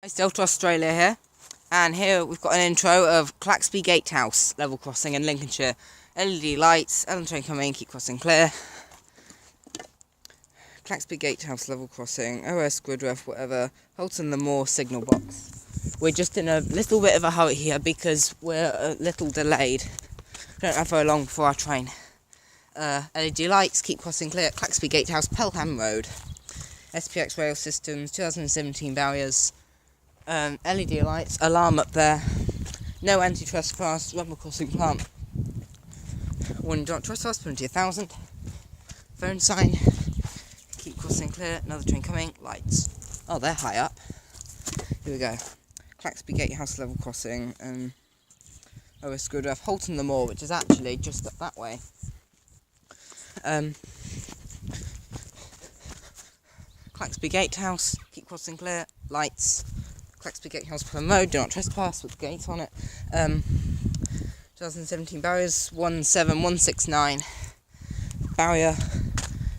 Still to Australia here, and here we've got an intro of Claxby Gatehouse level crossing in Lincolnshire. LED lights, Ellen train coming, keep crossing clear. Claxby Gatehouse level crossing, OS grid ref, whatever, Holton the Moor signal box. We're just in a little bit of a hurry here because we're a little delayed. Don't have very long before our train. LED lights, keep crossing clear, Claxby Gatehouse, Pelham Road. SPX rail systems, 2017 barriers. LED lights, alarm up there, no anti-trespass, rubber crossing plant, warning don't trespass, 20,000, phone sign, keep crossing clear, another train coming, lights, oh they're high up, here we go, Claxby Gatehouse level crossing, OS grid ref, Holton the Moor, which is actually just up that way, Claxby Gatehouse, keep crossing clear, lights, Claxby Gatehouse Pelham Road, do not trespass with the gate on it. 2017 barriers, 17169. Barrier,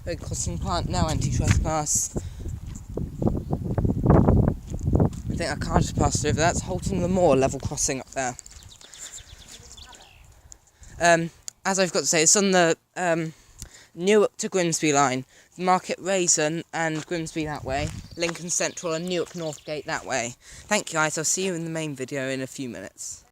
road crossing plant, no anti-trespass. I think I can't just pass through, but that's Holton the Moor level crossing up there. As I've got to say, it's on the Newark to Grimsby line, Market Rasen and Grimsby that way, Lincoln Central and Newark North Gate that way. Thank you guys, I'll see you in the main video in a few minutes.